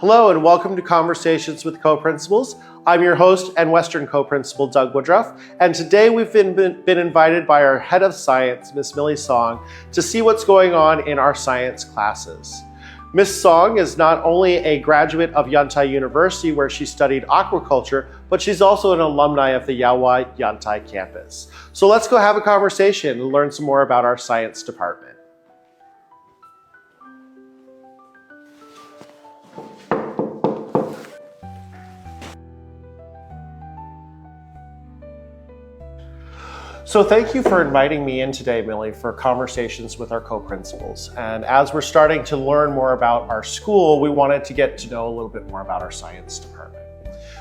Hello and welcome to Conversations with Co-Principals. I'm your host and Western Co-Principal Doug Woodruff, and today we've been invited by our Head of Science, Miss Millie Song, to see what's going on in our science classes. Miss Song is not only a graduate of Yantai University where she studied aquaculture, but she's also an alumni of the YWIES Yantai campus. So let's go have a conversation and learn some more about our science department. So thank you for inviting me in today, Millie, for conversations with our co-principals. And as we're starting to learn more about our school, we wanted to get to know a little bit more about our science department.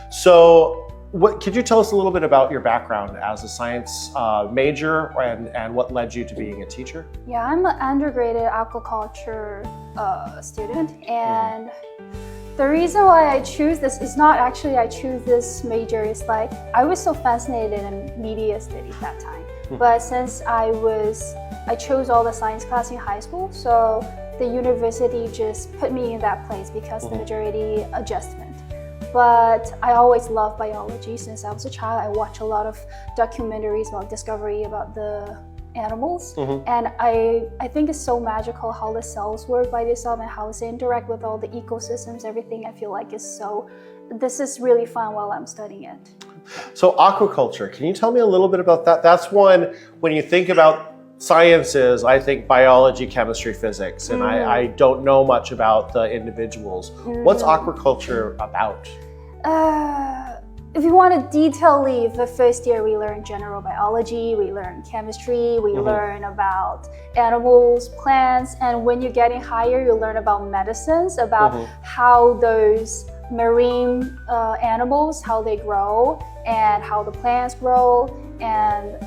So could you tell us a little bit about your background as a science major and what led you to being a teacher? Yeah, I'm an undergraduate aquaculture student, and the reason why I choose this is not actually I choose this major. It's like I was so fascinated in media studies that time. But since I chose all the science class in high school, so the university just put me in that place because the majority adjustment. But I always loved biology since I was a child. I watched a lot of documentaries about discovery about the animals, and I think it's so magical how the cells work by themselves and how they interact with all the ecosystems. Everything I feel like this is really fun while I'm studying it. So aquaculture, can you tell me a little bit about that? That's one, when you think about sciences, I think biology, chemistry, physics, and I don't know much about the individuals. What's aquaculture about? If you want to detail the first year, we learn general biology, we learn chemistry, we learn about animals, plants, and when you're getting higher, you learn about medicines, about how those marine animals, how they grow, and how the plants grow. And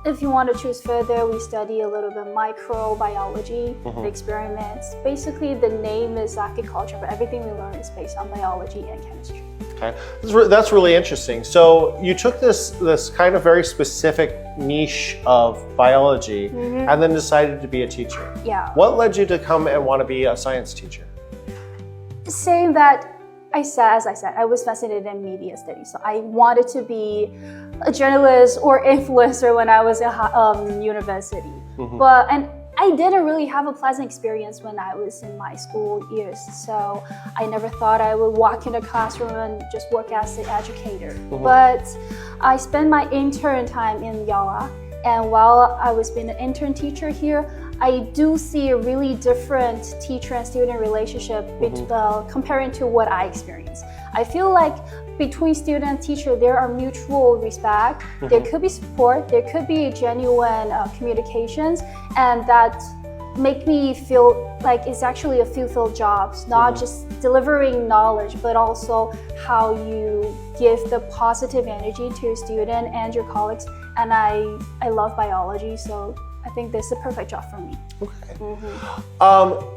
if you want to choose further, we study a little bit microbiology, the experiments. Basically, the name is aquaculture, but everything we learn is based on biology and chemistry. Okay, that's really interesting. So you took this kind of very specific niche of biology and then decided to be a teacher. Yeah. What led you to come and want to be a science teacher? Saying that, as I said, I was fascinated in media studies. So I wanted to be a journalist or influencer when I was in university. And I didn't really have a pleasant experience when I was in my school years. So I never thought I would walk in a classroom and just work as an educator. But I spent my intern time in YWIES, and while I was being an intern teacher here, I do see a really different teacher and student relationship comparing to what I experienced. I feel like between student and teacher, there are mutual respect, there could be support, there could be genuine communications, and that make me feel like it's actually a fulfilled job, not just delivering knowledge, but also how you give the positive energy to your student and your colleagues. And I love biology, so I think this is a perfect job for me. Okay.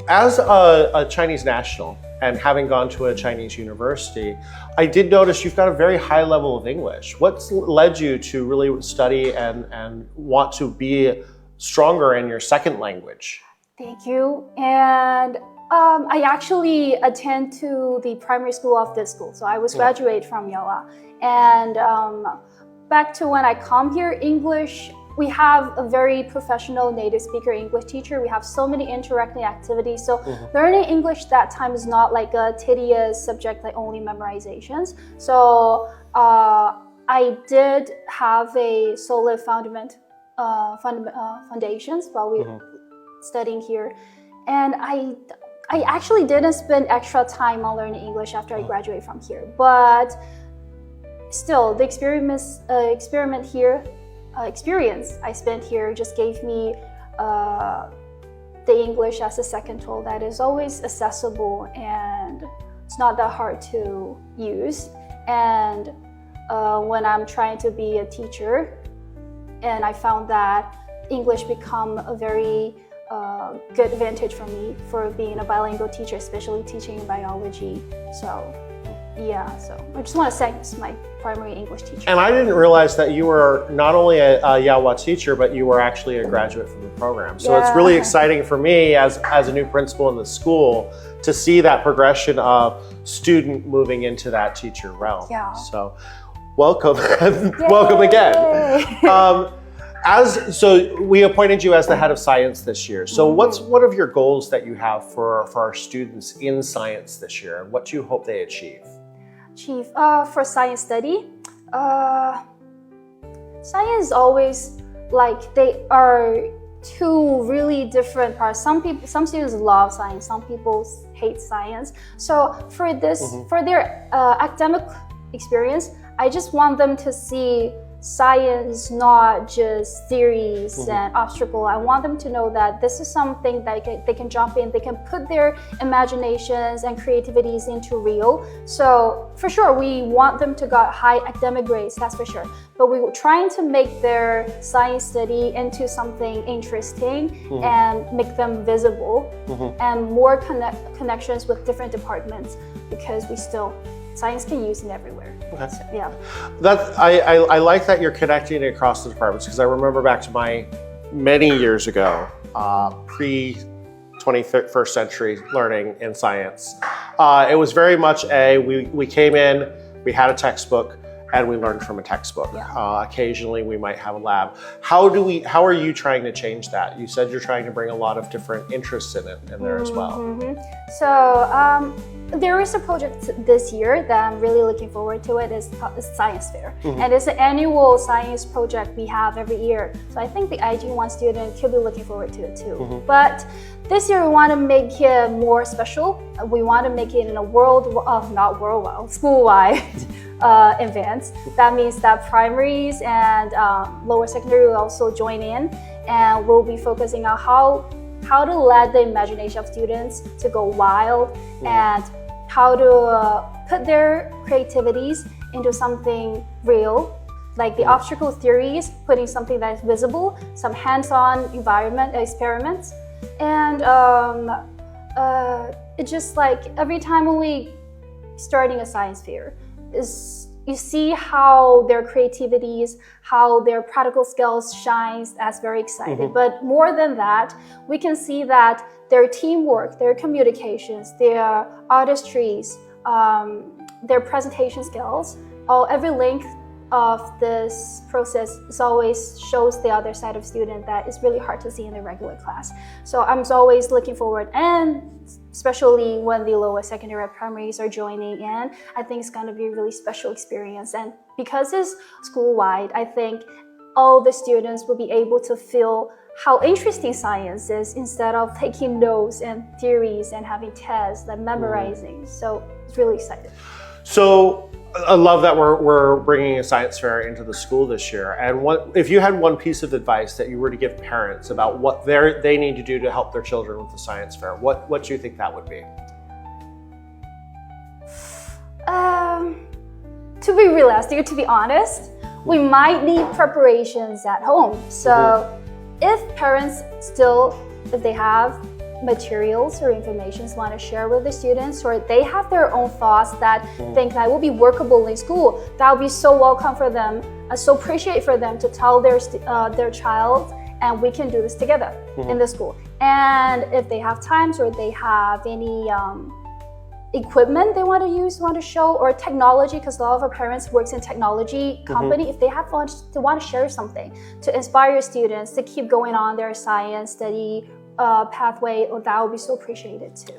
As a Chinese national and having gone to a Chinese university, I did notice you've got a very high level of English. What's led you to really study and want to be stronger in your second language? Thank you. And I actually attend to the primary school of this school. So I was graduated from YWIES. And back to when I come here, English, we have a very professional native speaker English teacher. We have so many interacting activities. So learning English that time is not like a tedious subject like only memorizations. So I did have a solid foundations while we were studying here. And I actually didn't spend extra time on learning English after I graduated from here. But still, the experience I spent here just gave me the English as a second tool that is always accessible and it's not that hard to use. And when I'm trying to be a teacher, and I found that English become a very good advantage for me for being a bilingual teacher, especially teaching biology. So Yeah, so I just want to thank my primary English teacher. And I didn't realize that you were not only a YWIES teacher, but you were actually a graduate from the program. So it's really exciting for me as a new principal in the school to see that progression of student moving into that teacher realm. Yeah. So welcome, welcome again. So we appointed you as the head of science this year. So what are your goals that you have for our students in science this year, and what do you hope they achieve? For science study, science is always like they are two really different parts. Some students love science, some people hate science. So for their academic experience, I just want them to see science not just theories and obstacle. I want them to know that this is something that they can jump in, they can put their imaginations and creativities into real. So for sure, we want them to get high academic grades, that's for sure. But we were trying to make their science study into something interesting and make them visible and more connections with different departments, because science can use it everywhere. Okay. So, yeah. I like that you're connecting it across the departments, because I remember back to my many years ago, pre-21st century learning in science. It was very much we came in, we had a textbook, and we learned from a textbook. Yeah. Occasionally we might have a lab. How are you trying to change that? You said you're trying to bring a lot of different interests in there as well. So there is a project this year that I'm really looking forward to. It's Science Fair. And it's an annual science project we have every year. So I think the IG1 student could be looking forward to it too. But this year we want to make it more special. We want to make it in a school-wide events. That means that primaries and lower secondary will also join in, and we'll be focusing on how to let the imagination of students to go wild and how to put their creativities into something real, like the obstacle theories, putting something that is visible, some hands-on environment experiments. And it's just like every time when we starting a science fair, you see how their creativities, how their practical skills shines. That's very exciting. But more than that, we can see that their teamwork, their communications, their artistries, their presentation skills, every link of this process always shows the other side of student that is really hard to see in the regular class. So I'm always looking forward, and especially when the lower secondary primaries are joining in, I think it's going to be a really special experience. And because it's school-wide, I think all the students will be able to feel how interesting science is instead of taking notes and theories and having tests and memorizing. So it's really exciting. So I love that we're bringing a science fair into the school this year. And if you had one piece of advice that you were to give parents about what they need to do to help their children with the science fair, what do you think that would be? To be realistic, to be honest, we might need preparations at home. So if parents if they have materials or information want to share with the students, or they have their own thoughts that think that will be workable in school, that would be so welcome for them, so appreciate for them to tell their child, and we can do this together in the school. And if they have times, or they have any equipment they want to show, or technology, because a lot of our parents works in technology company, if they want to share something to inspire students to keep going on their science study pathway, that would be so appreciated too.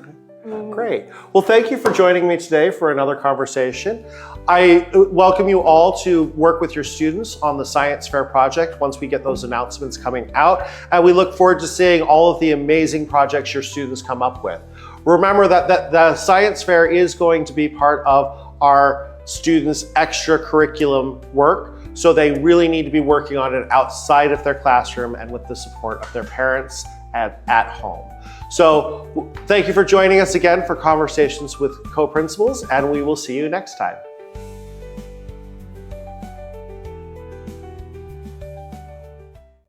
Great. Well, thank you for joining me today for another conversation. I welcome you all to work with your students on the Science Fair project once we get those announcements coming out. And we look forward to seeing all of the amazing projects your students come up with. Remember that the Science Fair is going to be part of our students' extracurriculum work. So they really need to be working on it outside of their classroom and with the support of their parents at home. So thank you for joining us again for Conversations with Co-Principals, and we will see you next time.